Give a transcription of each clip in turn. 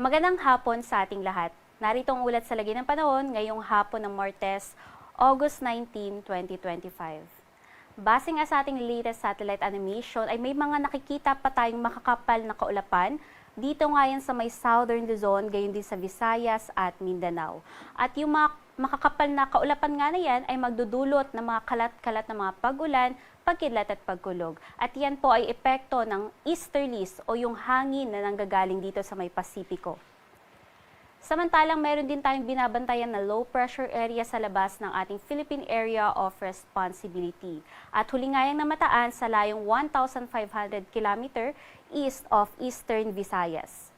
Magandang hapon sa ating lahat. Narito ang ulat sa lagi ng panahon ngayong hapon ng Martes, August 19, 2025. Base nga sa ating latest satellite animation ay may mga nakikita pa tayong makakapal na kaulapan dito nga yan sa may Southern Luzon, gayon din sa Visayas at Mindanao. At yung mga makakapal na kaulapan nga na yan ay magdudulot ng mga kalat-kalat na mga pag-ulan, pagkidlat at pagkulog. At yan po ay epekto ng easterlies o yung hangin na nanggagaling dito sa may Pasipiko. Samantalang meron din tayong binabantayan na low pressure area sa labas ng ating Philippine Area of Responsibility. At huli nga yang namataan sa layong 1,500 km east of Eastern Visayas.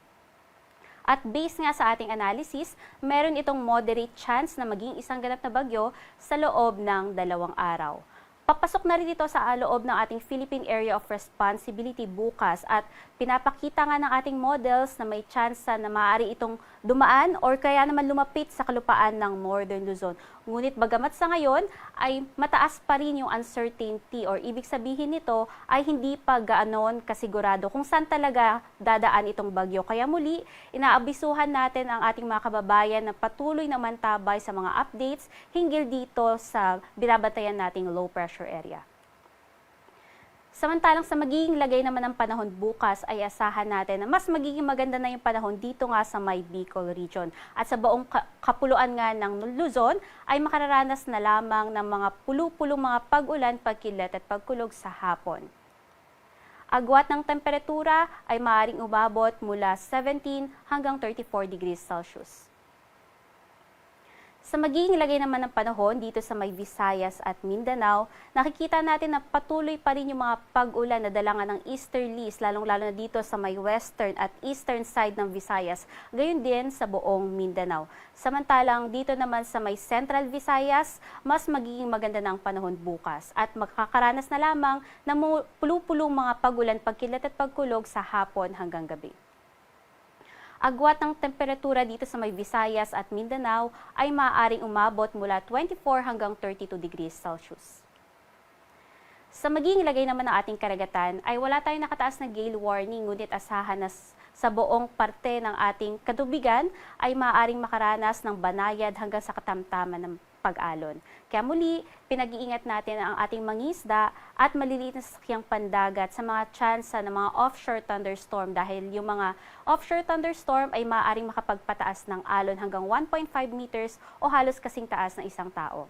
At based nga sa ating analysis, meron itong moderate chance na maging isang ganap na bagyo sa loob ng 2 araw. Papasok na rin ito sa loob ng ating Philippine Area of Responsibility bukas at pinapakita nga ng ating models na may chance na maaari itong dumaan or kaya naman lumapit sa kalupaan ng Northern Luzon. Ngunit bagamat sa ngayon ay mataas pa rin yung uncertainty or ibig sabihin nito ay hindi pa gaanon kasigurado kung saan talaga dadaan itong bagyo. Kaya muli, inaabisuhan natin ang ating mga kababayan na patuloy na mantabay sa mga updates hinggil dito sa binabantayan nating low pressure area. Samantalang sa magiging lagay naman ng panahon bukas ay asahan natin na mas magiging maganda na yung panahon dito nga sa may Bicol region. At sa buong kapuluan nga ng Luzon ay makararanas na lamang ng mga pulu-pulong mga pag-ulan, pagkilat at pagkulog sa hapon. Agwat ng temperatura ay maaaring umabot mula 17 hanggang 34 degrees Celsius. Sa magiging lagay naman ng panahon dito sa may Visayas at Mindanao, nakikita natin na patuloy pa rin yung mga pag-ulan na dalangan ng easterlies, lalong-lalo na dito sa may western at eastern side ng Visayas, gayon din sa buong Mindanao. Samantalang dito naman sa may Central Visayas, mas magiging maganda na ang panahon bukas at makakaranas na lamang ng pulu-pulong mga pag-ulan, pagkilat at pagkulog sa hapon hanggang gabi. Agwat ng temperatura dito sa may Visayas at Mindanao ay maaaring umabot mula 24 hanggang 32 degrees Celsius. Sa magiging lagay naman ng ating karagatan ay wala tayong nakataas na gale warning, ngunit asahan na sa buong parte ng ating katubigan ay maaaring makaranas ng banayad hanggang sa katamtaman ng pag-alon. Kaya muli, pinag-iingat natin ang ating mangisda at maliliit na sasakyang pandagat sa mga tsansa ng mga offshore thunderstorm dahil yung mga offshore thunderstorm ay maaaring makapagpataas ng alon hanggang 1.5 meters o halos kasing taas ng isang tao.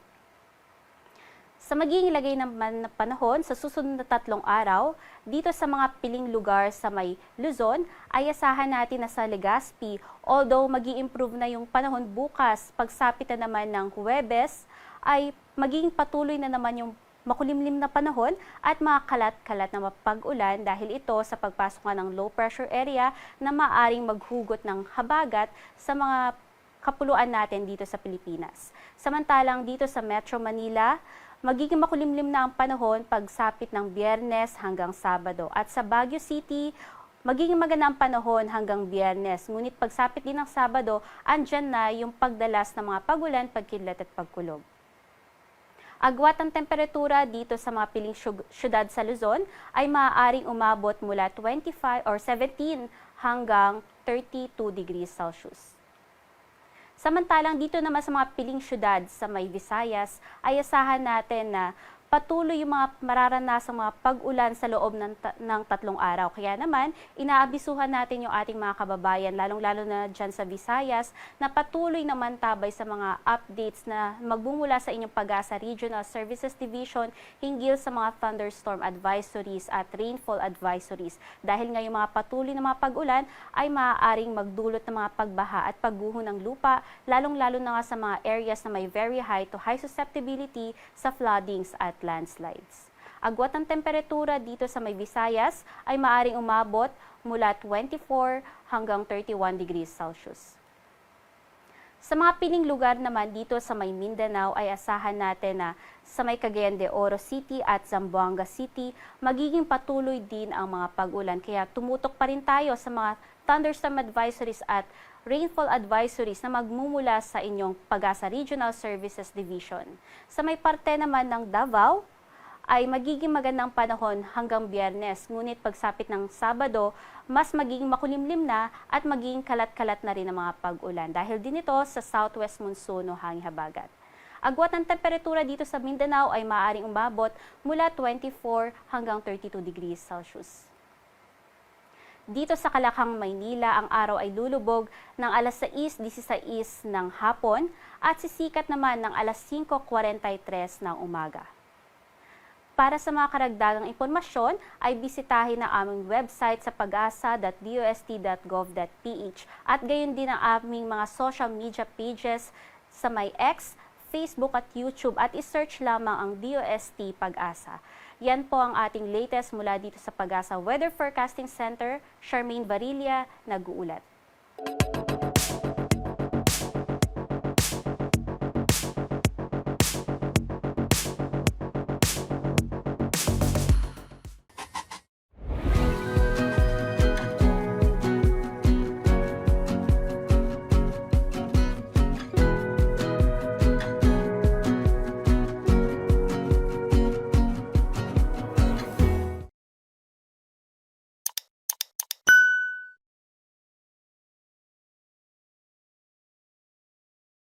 Sa magiging lagay naman ng panahon sa susunod na 3 araw, dito sa mga piling lugar sa may Luzon, ay asahan natin na sa Legazpi, although mag-i-improve na yung panahon bukas, pagsapit na naman ng Huwebes, ay magiging patuloy na naman yung makulimlim na panahon at mga kalat-kalat na mapag-ulan dahil ito sa pagpasok nga ng low pressure area na maaring maghugot ng habagat sa mga kapuluan natin dito sa Pilipinas. Samantalang dito sa Metro Manila, magiging makulimlim na ang panahon pagsapit ng Biyernes hanggang Sabado. At sa Baguio City, magiging maganda ang panahon hanggang Biyernes. Ngunit pagsapit din ng Sabado, andyan na yung pagdalas ng mga pag-ulan, pagkilat at pagkulog. Agwat ang temperatura dito sa mga piling syudad sa Luzon ay maaaring umabot mula 25 or 17 hanggang 32 degrees Celsius. Samantalang dito naman sa mga piling syudad sa may Visayas ay asahan natin na patuloy yung mga mararanasang mga pag-ulan sa loob ng 3 araw. Kaya naman, inaabisuhan natin yung ating mga kababayan, lalong-lalo na dyan sa Visayas, na patuloy naman tabay sa mga updates na magbumula sa inyong Pag-asa Regional Services Division hinggil sa mga thunderstorm advisories at rainfall advisories. Dahil nga yung mga patuloy na mga pag-ulan ay maaaring magdulot ng mga pagbaha at pagguho ng lupa, lalong-lalo na nga sa mga areas na may very high to high susceptibility sa floodings at landslides. Agwat ng temperatura dito sa may Visayas ay maaring umabot mula 24 hanggang 31 degrees Celsius. Sa mga piling lugar naman dito sa may Mindanao ay asahan natin na sa may Cagayan de Oro City at Zamboanga City, magiging patuloy din ang mga pag-ulan. Kaya tumutok pa rin tayo sa mga thunderstorm advisories at rainfall advisories na magmumula sa inyong Pag-asa Regional Services Division. Sa may parte naman ng Davao, ay magiging magandang panahon hanggang Biyernes. Ngunit pagsapit ng Sabado, mas magiging makulimlim na at magiging kalat-kalat na rin ang mga pag-ulan dahil din ito sa southwest monsoon o hangin habagat. Agwat ng temperatura dito sa Mindanao ay maaaring umabot mula 24 hanggang 32 degrees Celsius. Dito sa Kalakhang, Maynila, ang araw ay lulubog ng alas 6:16 ng hapon at sisikat naman ng alas 5:43 ng umaga. Para sa mga karagdagang impormasyon, ay bisitahin ang aming website sa pag-asa.dost.gov.ph at gayon din ang aming mga social media pages sa may X, Facebook at YouTube at isearch lamang ang DOST Pag-asa. Yan po ang ating latest mula dito sa Pag-asa Weather Forecasting Center. Charmaine Barilla, nag-uulat.